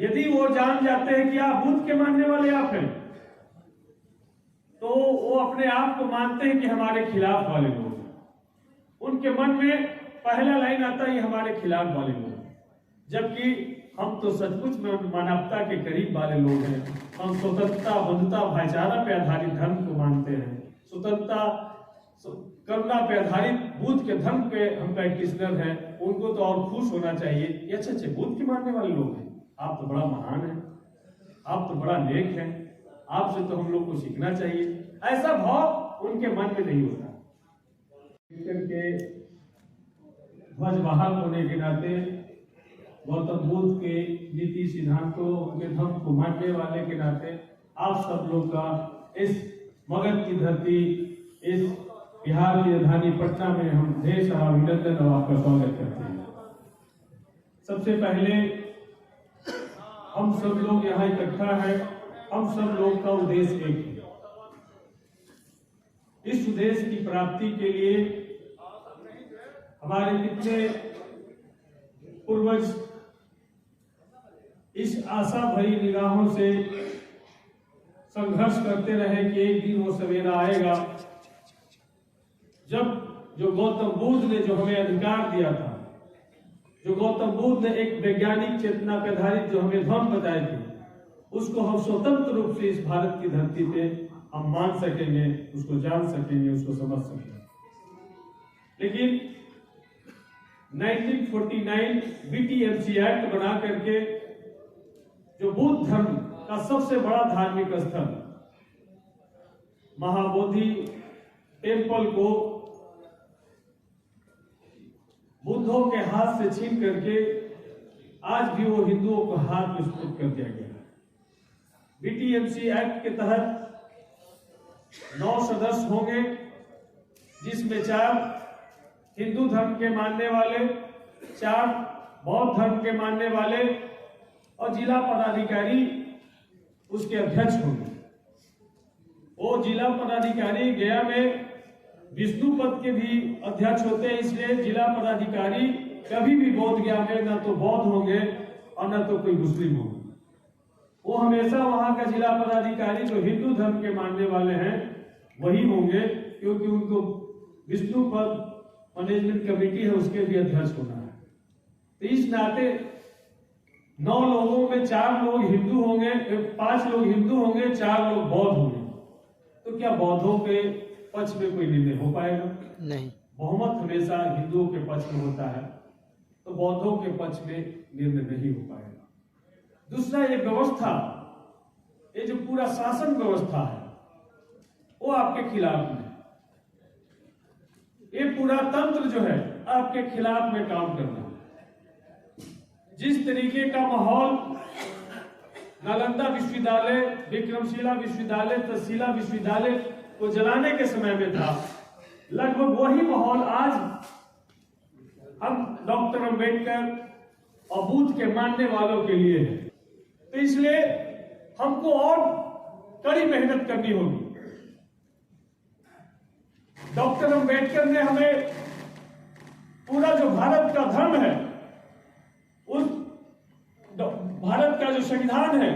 यदि वो जान जाते हैं कि आप बुद्ध के मानने वाले आप हैं, तो वो अपने आप को मानते हैं कि हमारे खिलाफ वाले लोग हैं। उनके मन में पहला लाइन आता है ये हमारे खिलाफ वाले लोग हैं, जबकि हम तो सचमुच में मानवता के करीब वाले लोग हैं। हम स्वतंत्रता, बंधुता, भाईचारा पे आधारित धर्म को मानते हैं। स्वतंत्रता, करुणा पे आधारित बुद्ध के धर्म पे हम प्रैक्टिशनर हैं। उनको तो और खुश होना चाहिए, ये अच्छे बुद्ध के मानने वाले लोग हैं, आप तो बड़ा महान हैं, आप तो बड़ा नेक हैं, आपसे तो हम लोग को सीखना चाहिए। ऐसा भाव उनके मन में नहीं होता। के ध्वजवाहक होने के नाते, गौतम बुद्ध के नीति सिद्धांतों, उनके धर्म को मानने वाले के नाते आप सब लोग का इस मगध की धरती, इस बिहार की राजधानी पटना में हम ढेर सारा अभिनंदन और आपका स्वागत करते हैं। सबसे पहले हम सब लोग यहाँ इकट्ठा हैं, हम सब लोग का उद्देश्य एक है। इस उद्देश्य की प्राप्ति के लिए हमारे कितने पूर्वज इस आशा भरी निगाहों से संघर्ष करते रहे कि एक दिन वो सवेरा आएगा जब जो गौतम बुद्ध ने जो हमें अधिकार दिया था, जो गौतम बुद्ध ने एक वैज्ञानिक चेतना पर आधारित जो हमें धर्म बताए थे, उसको हम स्वतंत्र रूप से इस भारत की धरती पे हम मान सकेंगे, उसको जान सकेंगे, उसको समझ सकेंगे। लेकिन 1949 BTMC एक्ट बना करके जो बुद्ध धर्म का सबसे बड़ा धार्मिक स्थल महाबोधि टेम्पल को बुद्धों के हाथ से छीन करके आज भी वो हिंदुओं को हाथ में सुपुर्द कर दिया गया है। BTMC एक्ट के तहत 9 सदस्य होंगे, जिसमें 4 हिंदू धर्म के मानने वाले, 4 बौद्ध धर्म के मानने वाले और जिला पदाधिकारी उसके अध्यक्ष होंगे। वो जिला पदाधिकारी गया में विष्णु पद के भी अध्यक्ष होते हैं, इसलिए जिला पदाधिकारी कभी भी बोध गया में न तो बौद्ध होंगे और न तो कोई मुस्लिम होंगे। वो हमेशा वहां का जिला पदाधिकारी जो हिंदू धर्म के मानने वाले हैं वही होंगे, क्योंकि उनको विष्णु पद मैनेजमेंट कमेटी है उसके भी अध्यक्ष होना है। तो इस नाते 9 लोगों में 4 लोग हिंदू होंगे, 5 लोग हिंदू होंगे, 4 लोग बौद्ध होंगे। तो क्या बौद्धों के पक्ष में कोई निर्णय हो पाएगा? नहीं। बहुमत हमेशा हिंदुओं के पक्ष में होता है, तो बौद्धों के पक्ष में निर्णय नहीं हो पाएगा। दूसरा, ये व्यवस्था, ये जो पूरा शासन व्यवस्था है वो आपके खिलाफ में, ये पूरा तंत्र जो है आपके खिलाफ में काम करना है। जिस तरीके का माहौल नालंदा विश्वविद्यालय, विक्रमशिला विश्वविद्यालय, तक्षशिला विश्वविद्यालय को जलाने के समय में था, लगभग वही माहौल आज हम डॉक्टर अंबेडकर और बुद्ध के मानने वालों के लिए है। तो इसलिए हमको और कड़ी मेहनत करनी होगी। डॉक्टर अंबेडकर ने हमें पूरा जो भारत का धर्म है, उस भारत का जो संविधान है,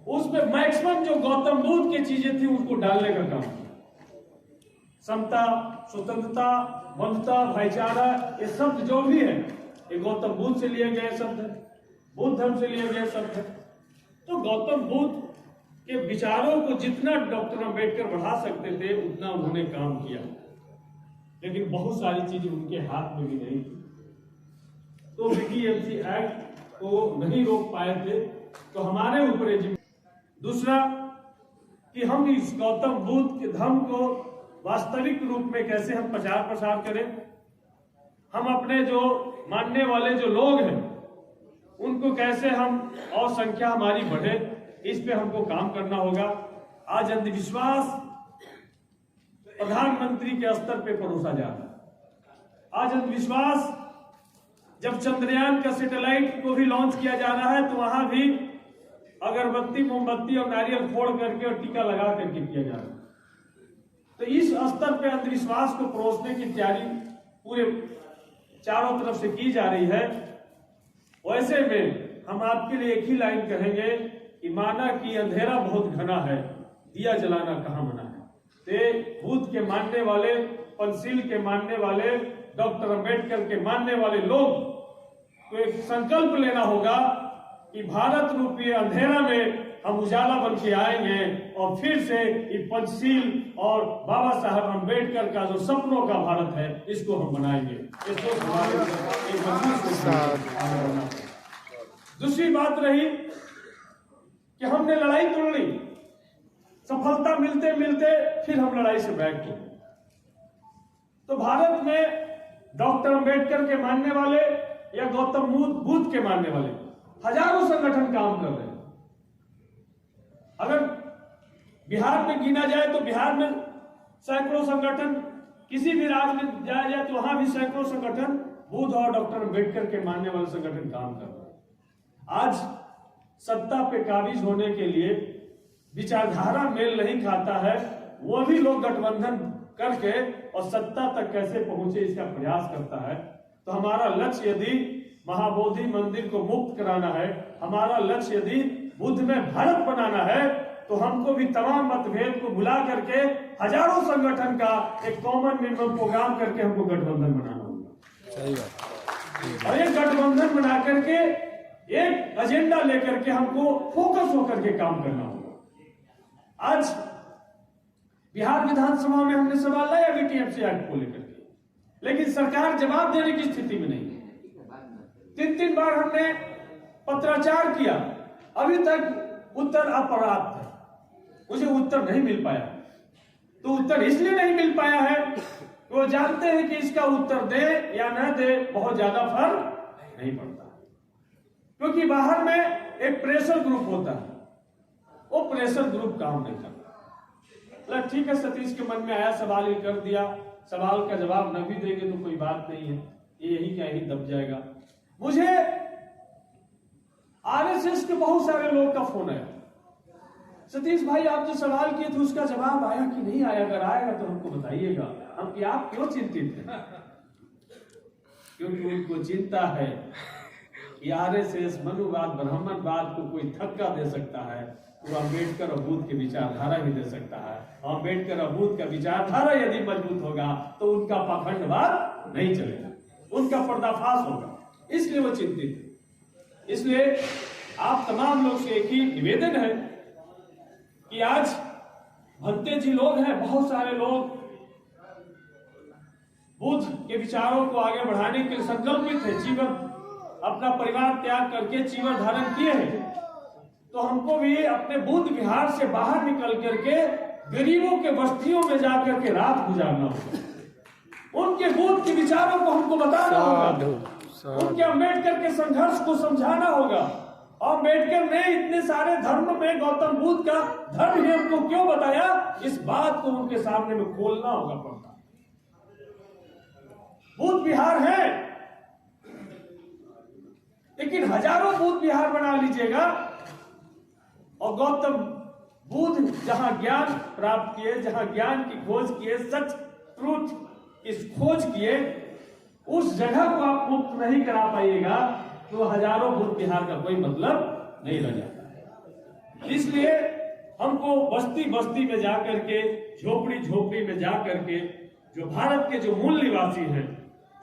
उसमें मैक्सिमम जो गौतम बुद्ध की चीजें थी उसको डालने का काम किया। समता, स्वतंत्रता, बंधुता, भाईचारा, ये शब्द जो भी है ये गौतम बुद्ध से लिए गए शब्द है, बुद्ध धर्म से लिए गए शब्द है। तो गौतम बुद्ध के विचारों को जितना डॉक्टर अंबेडकर बढ़ा सकते थे उतना उन्होंने काम किया, लेकिन बहुत सारी चीजें उनके हाथ में भी नहीं थी। तो BTMC एक्ट को नहीं रोक पाए थे, तो हमारे ऊपर दूसरा कि हम इस गौतम बुद्ध के धर्म को वास्तविक रूप में कैसे हम प्रचार प्रसार करें। हम अपने जो मानने वाले जो लोग हैं उनको कैसे हम और संख्या हमारी बढ़े, इस पे हमको काम करना होगा। आज अंधविश्वास प्रधानमंत्री के स्तर पे परोसा जा रहा है। आज अंधविश्वास, जब चंद्रयान का सैटेलाइट को भी लॉन्च किया जा रहा है तो वहां भी अगरबत्ती, मोमबत्ती और नारियल फोड़ करके और टीका लगा करके किया जा रहा है। तो इस स्तर पे अंधविश्वास को परोसने की तैयारी पूरे चारों तरफ से की जा रही है। वैसे में हम आपके लिए एक ही लाइन कहेंगे कि माना कि अंधेरा बहुत घना है, दिया जलाना कहाँ मना है। ते बुद्ध के मानने वाले, पंचशील के मानने वाले, डॉक्टर अंबेडकर के मानने वाले लोग को एक संकल्प लेना होगा कि भारत रूपी अंधेरा में हम उजाला बन के आएंगे और फिर से ये पंचशील और बाबा साहब अंबेडकर का जो सपनों का भारत है इसको हम बनाएंगे। इसको दूसरी बात रही कि हमने लड़ाई तो लड़ी, सफलता मिलते मिलते फिर हम लड़ाई से बैक हो। तो भारत में डॉक्टर अंबेडकर के मानने वाले या गौतम बुद्ध के मानने वाले हजारों संगठन काम कर रहे हैं। अगर बिहार में गिना जाए तो बिहार में सैकड़ों संगठन, किसी भी राज्य में जाया जाए तो वहां भी सैकड़ों संगठन बुद्ध और डॉक्टर अंबेडकर के मानने वाले संगठन काम कर रहे हैं। आज सत्ता पे काबिज होने के लिए विचारधारा मेल नहीं खाता है, वो भी लोग गठबंधन करके और सत्ता तक कैसे पहुंचे इसका प्रयास करता है। तो हमारा लक्ष्य यदि महाबोधि मंदिर को मुक्त कराना है, हमारा लक्ष्य यदि बुद्ध में भारत बनाना है, तो हमको भी तमाम मतभेद को भुला करके हजारों संगठन का एक कॉमन मिनिमम प्रोग्राम करके हमको गठबंधन बनाना होगा। सही बात। और एक गठबंधन बना करके एक एजेंडा लेकर के हमको फोकस होकर के काम करना होगा। आज बिहार विधानसभा में हमने सवाल लाया बीटीएमसी एक्ट को लेकर के, लेकिन सरकार जवाब देने की स्थिति में नहीं है। 3 बार हमने पत्राचार किया, अभी तक उत्तर अपर्याप्त है, मुझे उत्तर नहीं मिल पाया। तो उत्तर इसलिए नहीं मिल पाया है कि वो जानते हैं कि इसका उत्तर दे या न दे बहुत ज्यादा फर्क नहीं पड़ता, क्योंकि बाहर में एक प्रेशर ग्रुप होता है, वो प्रेशर ग्रुप काम नहीं करता। ठीक है, सतीश के मन में आया, सवाल ही कर दिया, सवाल का जवाब न भी देंगे तो कोई बात नहीं है, ये यही क्या ही दब जाएगा। मुझे आरएसएस के बहुत सारे लोग का फोन आया, सतीश भाई आप जो सवाल किए थे उसका जवाब आया कि नहीं आया, अगर आएगा तो हमको बताइएगा। हम कि आप क्यों चिंतित हैं? क्योंकि उनको चिंता है कि आरएसएस मनुवाद ब्राह्मणवाद को कोई धक्का दे सकता है, वो अम्बेडकर और बुद्ध की विचारधारा ही दे सकता है। अम्बेडकर और बुद्ध का विचारधारा यदि मजबूत होगा तो उनका पाखंडवाद नहीं चलेगा, उनका पर्दाफाश होगा, इसलिए वो चिंतित है। इसलिए आप तमाम लोग से एक ही निवेदन है कि आज भंते जी लोग हैं, बहुत सारे लोग बुद्ध के विचारों को आगे बढ़ाने के लिए संकल्पित है, जीवन अपना परिवार त्याग करके जीवन धारण किए हैं। तो हमको भी अपने बुद्ध विहार से बाहर निकल करके गरीबों के बस्तियों में जाकर के रात गुजारना होगा, उनके बुद्ध के विचारों को हमको बताना होगा, उनके अम्बेडकर के संघर्ष को समझाना होगा। अम्बेडकर ने इतने सारे धर्म में गौतम बुद्ध का धर्म ही हमको क्यों बताया, इस बात को उनके सामने में खोलना होगा पड़ता। बुद्ध विहार है, लेकिन हजारों बुद्ध विहार बना लीजिएगा और गौतम बुद्ध जहां ज्ञान प्राप्त किए, जहां ज्ञान की खोज किए, सच ट्रूथ इस खोज किए, उस जगह को आप मुक्त नहीं करा पाइएगा तो हजारों बुद्ध विहार का कोई मतलब नहीं रह जाता है। इसलिए हमको बस्ती बस्ती में जाकर के, झोपड़ी झोपड़ी में जाकर के, जो भारत के जो मूल निवासी हैं,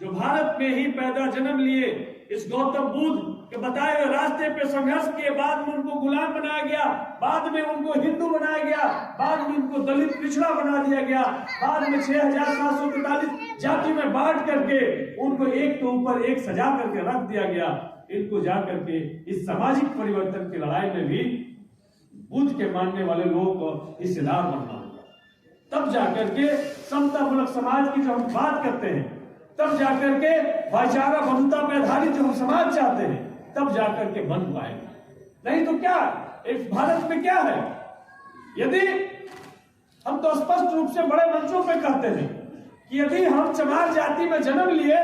जो भारत में ही पैदा जन्म लिए, इस गौतम बुद्ध के बताए हुए रास्ते पे संघर्ष किए, बाद में उनको गुलाम बनाया गया, बाद में उनको हिंदू बनाया गया, बाद में उनको दलित पिछड़ा बना दिया गया, बाद में 6743 जाति में बांट करके उनको एक के ऊपर एक सजा करके रख दिया गया। इनको जाकर के इस सामाजिक परिवर्तन की लड़ाई में भी बुद्ध के मानने वाले लोगों को हिस्सेदार बनना होगा, तब जाकर के समतामूलक समाज की जो हम बात करते हैं, तब जाकर के भाईचारा बंधुता पर आधारित जो हम समाज चाहते हैं, तब जाकर के बन पाएगा। नहीं तो क्या इस भारत में क्या है, यदि हम तो स्पष्ट रूप से बड़े मंचों पे कहते हैं कि यदि हम चमार जाति में जन्म लिए,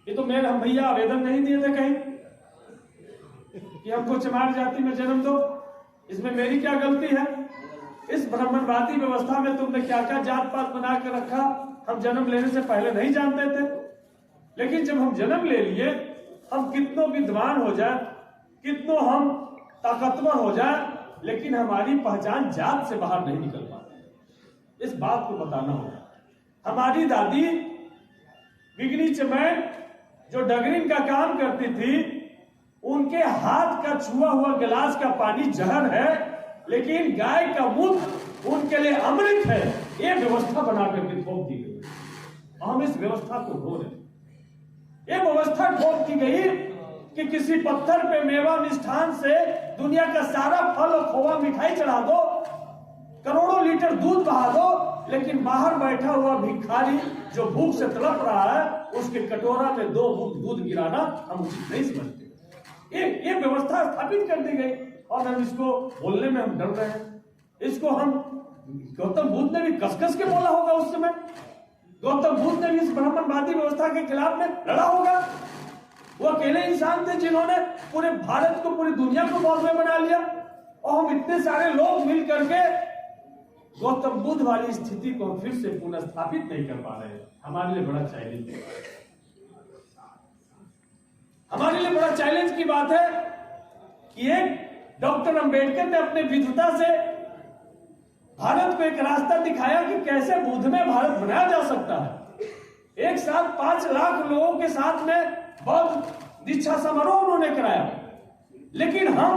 ये तो मेरे हम भैया आवेदन नहीं दिए थे कहीं कि हमको चमार जाति में जन्म दो, इसमें मेरी क्या गलती है? इस ब्राह्मणवादी व्यवस्था में तुमने क्या क्या जात पात बना के रखा, हम जन्म लेने से पहले नहीं जानते थे, लेकिन जब हम जन्म ले लिए हम कितनों विद्वान हो जाए, कितनों हम ताकतवर हो जाए, लेकिन हमारी पहचान जात से बाहर नहीं निकल पाती। इस बात को बताना होगा। हमारी दादी बिगनी चमैन जो डगरिंग का काम करती थी, उनके हाथ का छुआ हुआ गिलास का पानी जहर है, लेकिन गाय का मूत्र उनके लिए अमृत है। ये व्यवस्था बना करके थोप दी गई, हम इस व्यवस्था को ढो रहे। ये व्यवस्था ठोक दी गई कि किसी पत्थर पे मेवा मिष्ठान से दुनिया का सारा फल और खोवा मिठाई चढ़ा दो, करोड़ों लीटर दूध बहा दो, लेकिन बाहर बैठा हुआ भिखारी जो भूख से तड़प रहा है, उसके कटोरा में 2 बूंद दूध गिराना हम उचित नहीं समझते। ये व्यवस्था स्थापित कर दी गई और हम इसको बोलने में हम डर रहे हैं। इसको हम, गौतम बुद्ध ने भी कस-कस के बोला होगा उस समय। गौतम बुद्ध ने भी इस ब्राह्मणवादी व्यवस्था के खिलाफ में लड़ा होगा। वो अकेले इंसान थे जिन्होंने पूरे भारत को, पूरी दुनिया को मौत में बना लिया, और हम इतने सारे लोग मिल करके गौतम बुद्ध वाली स्थिति को फिर से पुनः स्थापित नहीं कर पा रहे हैं। हमारे लिए बड़ा चैलेंज है। हमारे लिए बड़ा चैलेंज की बात है कि एक डॉक्टर अंबेडकर ने अपने विद्वता से भारत को एक रास्ता दिखाया कि कैसे बुद्ध में भारत बनाया जा सकता है। एक साथ 5 लाख लोगों के साथ में बौद्ध दीक्षा समारोह उन्होंने कराया, लेकिन हम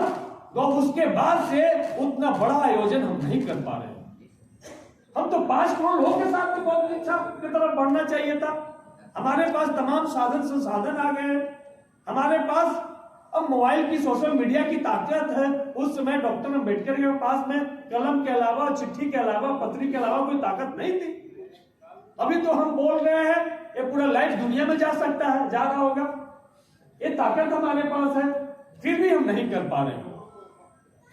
उसके बाद से उतना बड़ा आयोजन हम नहीं कर पा रहे। हम तो 5 करोड़ लोगों के साथ बौद्ध दीक्षा की तरफ बढ़ना चाहिए था। हमारे पास तमाम साधन संसाधन आ गए हैं। हमारे पास अब मोबाइल की, सोशल मीडिया की ताकत है। उस समय डॉक्टर अंबेडकर के पास में कलम के अलावा, चिट्ठी के अलावा, पत्री के अलावा कोई ताकत नहीं थी। अभी तो हम बोल रहे हैं, ये पूरा लाइव दुनिया में जा सकता है, जा रहा होगा। ये ताकत हमारे पास है, फिर भी हम नहीं कर पा रहे हैं।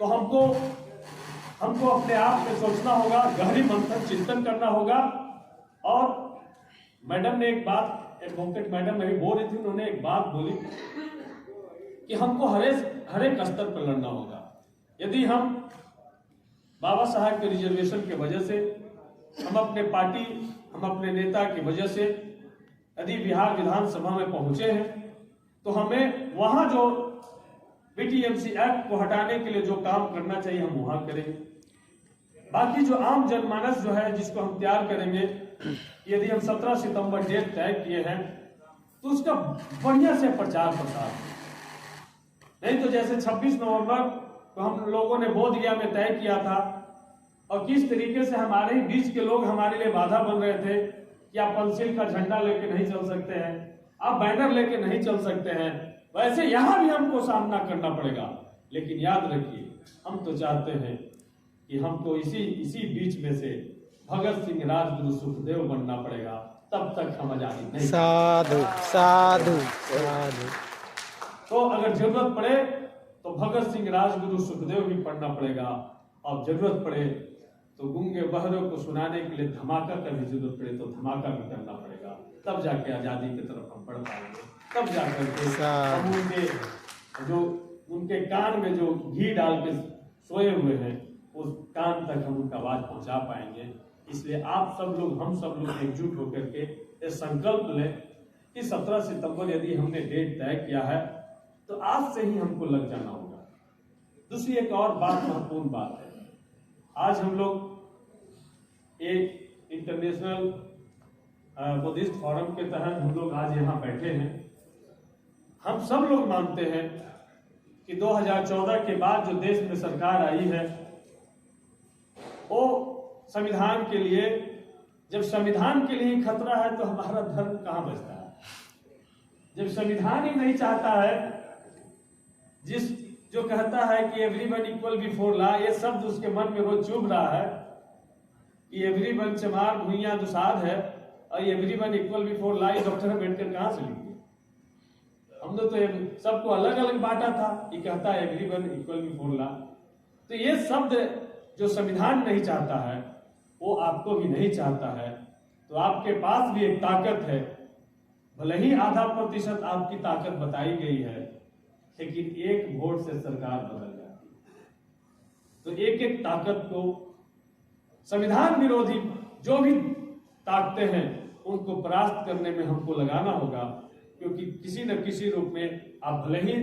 तो हमको अपने आप में सोचना होगा, गहरी मंथन चिंतन करना होगा। और मैडम ने एक बात, एडवोकेट मैडम नहीं बोल रही थी, उन्होंने एक बात बोली कि हमको हर एक स्तर पर लड़ना होगा। यदि हम बाबा साहब के रिजर्वेशन की वजह से, हम अपने पार्टी, हम अपने नेता की वजह से यदि बिहार विधानसभा में पहुंचे हैं, तो हमें वहां जो बीटीएमसी एक्ट को हटाने के लिए जो काम करना चाहिए हम वहां करेंगे। बाकी जो आम जनमानस जो है, जिसको हम तैयार करेंगे, यदि हम 17 सितंबर डेट तय किए हैं, तो उसका बढ़िया से प्रचार प्रसार, नहीं तो जैसे 26 नवंबर को हम लोगों ने बोध गया में तय किया था, और किस तरीके से हमारे ही बीच के लोग हमारे लिए बाधा बन रहे थे कि आप पेंसिल का झंडा लेके नहीं चल सकते हैं, आप बैनर लेके नहीं चल सकते हैं, वैसे यहां भी हमको सामना करना पड़ेगा। लेकिन याद रखिए, हम तो चाहते हैं कि हमको इसी बीच में से भगत सिंह, राजगुरु, सुखदेव बनना पड़ेगा, तब तक हम आजादी नहीं। साधु साधु साधु। तो अगर जरूरत पड़े तो भगत सिंह, राजगुरु, सुखदेव भी पढ़ना पड़ेगा, और जरूरत पड़े तो गूंगे बहरों को सुनाने के लिए धमाका का भी जरूरत पड़े तो धमाका भी करना पड़ेगा। तब जाके आजादी की तरफ हम बढ़ पाएंगे। तब जाकर के हम उनके कान में जो घी डाल के सोए हुए हैं, उस कान तक हम उनका आवाज पहुंचा पाएंगे। इसलिए आप सब लोग, हम सब लोग एकजुट होकर के ये संकल्प लें कि 17 सितंबर यदि हमने डेट तय किया है, तो आज से ही हमको लग जाना होगा। दूसरी एक और बात, महत्वपूर्ण बात है, आज हम लोग एक इंटरनेशनल बुद्धिस्ट फोरम के तहत हम लोग आज यहाँ बैठे हैं। हम सब लोग मानते हैं कि 2014 के बाद जो देश में सरकार आई है, वो संविधान के लिए, जब संविधान के लिए खतरा है तो हमारा धर्म कहाँ बचता है? जब संविधान ही नहीं चाहता है, जो कहता है कि एवरीवन इक्वल बिफोर लॉ, ये शब्द उसके मन में रोज चुभ रहा है कि एवरीवन चमार भुइया दुसाध है और एवरीवन इक्वल बिफोर लॉ, ये डॉक्टर अम्बेडकर कहाँ से लिख दिए? हमने तो सबको अलग अलग बांटा था, ये कहता है एवरीवन इक्वल बिफोर लॉ। तो ये शब्द जो संविधान नहीं चाहता है, वो आपको भी नहीं चाहता है। तो आपके पास भी एक ताकत है, भले ही आधा प्रतिशत आपकी ताकत बताई गई है, लेकिन एक वोट से सरकार बदल जाती है। तो एक एक ताकत को, संविधान विरोधी जो भी ताकतें हैं, उनको परास्त करने में हमको लगाना होगा। क्योंकि किसी न किसी रूप में आप भले ही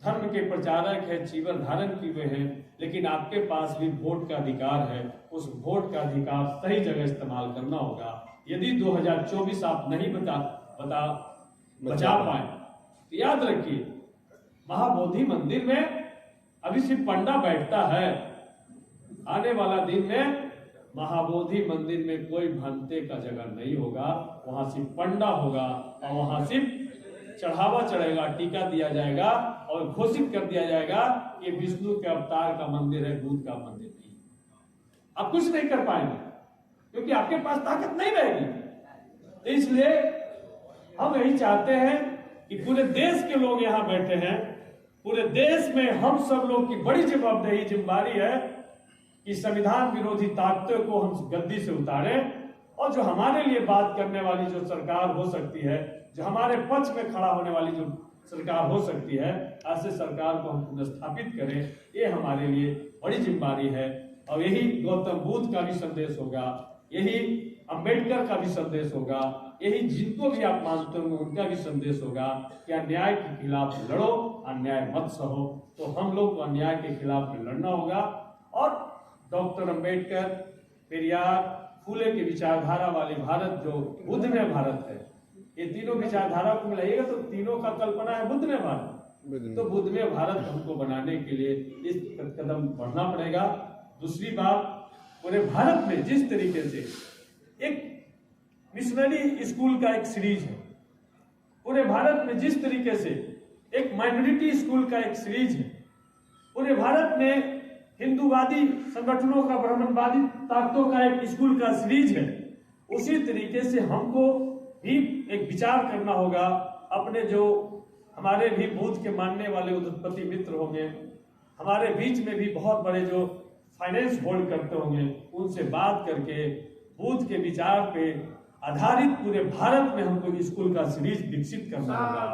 धर्म के प्रचारक है, चीवर धारण किए हुए हैं, लेकिन आपके पास भी वोट का अधिकार है। उस वोट का अधिकार सही जगह इस्तेमाल करना होगा। यदि 2024 आप नहीं बचा पाए तो याद रखिए, महाबोधि मंदिर में अभी सिर्फ पंडा बैठता है। आने वाला दिन में महाबोधि मंदिर में कोई भंते का जगह नहीं होगा, वहां सिर्फ पंडा होगा और वहां सिर्फ चढ़ावा चढ़ेगा, टीका दिया जाएगा और घोषित कर दिया जाएगा कि विष्णु के अवतार का मंदिर है, बुद्ध का मंदिर नहीं। आप कुछ नहीं कर पाएंगे क्योंकि आपके पास ताकत नहीं रहेगी। तो इसलिए हम यही चाहते हैं कि पूरे देश के लोग यहाँ बैठे हैं, पूरे देश में हम सब लोग की बड़ी जिम्मेदारी है कि संविधान विरोधी ताकतों को हम गद्दी से उतारें और जो हमारे लिए बात करने वाली जो सरकार हो सकती है, जो हमारे पक्ष में खड़ा होने वाली जो सरकार हो सकती है, ऐसे सरकार को हम पुनर्स्थापित करें। ये हमारे लिए बड़ी जिम्मेदारी है और यही गौतम बुद्ध का भी संदेश होगा, यही अंबेडकर का भी संदेश होगा, यही जिनको भी आप मानते होंगे उनका भी संदेश होगा कि अन्याय के खिलाफ लड़ो, अन्याय मत सहो। तो हम लोग को अन्याय के खिलाफ लड़ना होगा और डॉक्टर अंबेडकर, पेरियार, फूले की विचारधारा वाली भारत जो बुद्धमय भारत है, ये तीनों विचारधारा को मिलाइएगा तो तीनों का कल्पना है बुद्धमय भारत। तो बुद्धमय भारत हमको बनाने के लिए इस कदम बढ़ना पड़ेगा। दूसरी बात, पूरे भारत में जिस तरीके से एक मिशनरी स्कूल का एक सीरीज है, पूरे भारत में जिस तरीके से एक माइनॉरिटी स्कूल का एक सीरीज है, पूरे भारत में हिंदूवादी संगठनों का, ब्राह्मणवादी ताकतों का एक स्कूल का सीरीज है, उसी तरीके से हमको भी एक विचार करना होगा। अपने जो हमारे भी बुद्ध के मानने वाले उद्पत्ति मित्र होंगे, हमारे बीच में भी बहुत बड़े जो फाइनेंस होल्ड करते होंगे, उनसे बात करके बुद्ध के विचार पे आधारित पूरे भारत में हमको स्कूल का सीरीज विकसित करना होगा,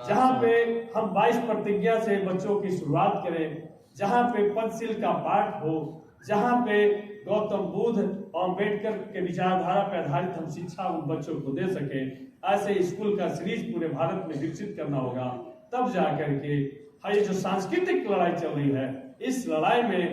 जहाँ पे हम 22 प्रतिज्ञा से बच्चों की शुरुआत करें, जहाँ पे पंचशील का पाठ हो, जहाँ पे गौतम बुद्ध और अम्बेडकर के विचारधारा पर आधारित हम शिक्षा उन बच्चों को दे सके। ऐसे स्कूल का सीरीज पूरे भारत में विकसित करना होगा। तब जाकर के ये जो सांस्कृतिक लड़ाई चल रही है, इस लड़ाई में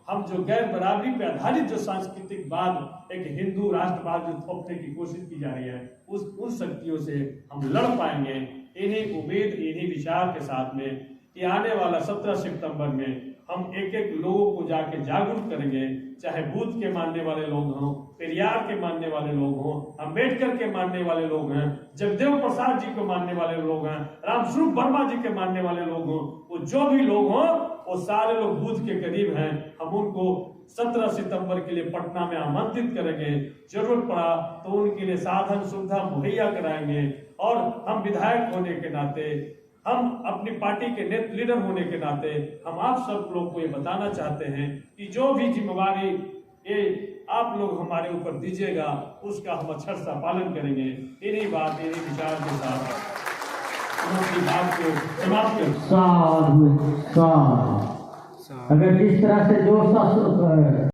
हम जो गैर बराबरी पे आधारित जो सांस्कृतिक बाद, एक हिंदू राष्ट्रवाद जो थोपने की कोशिश की जा रही है, उन शक्तियों से हम लड़ पाएंगे। इन्हीं उम्मीद, इन्हीं विचार के साथ में कि आने वाला 17 सितंबर में हम एक एक लोगों को जाके जागरूक करेंगे, चाहे बुद्ध के मानने वाले लोग हों, पेरियार के मानने वाले लोग हों, अंबेडकर के मानने वाले लोग हैं, जगदेव प्रसाद जी को मानने वाले लोग हैं, रामस्वरूप वर्मा जी के मानने वाले लोग हों, वो जो भी लोग हों वो सारे लोग बुद्ध के करीब हैं। हम उनको 17 सितंबर के लिए पटना में आमंत्रित करेंगे। जरूरत पड़ा तो उनके लिए साधन सुविधा मुहैया कराएंगे और हम विधायक होने के नाते, हम अपनी पार्टी के लीडर होने के नाते हम आप सब लोग को ये बताना चाहते हैं कि जो भी जिम्मेवारी ये आप लोग हमारे ऊपर दीजिएगा, उसका हम अच्छा सा पालन करेंगे। इन्हीं विचार के साथ अपनी बात को समाप्त करें। साधु साधु। अगर जिस तरह से जो शास्त्र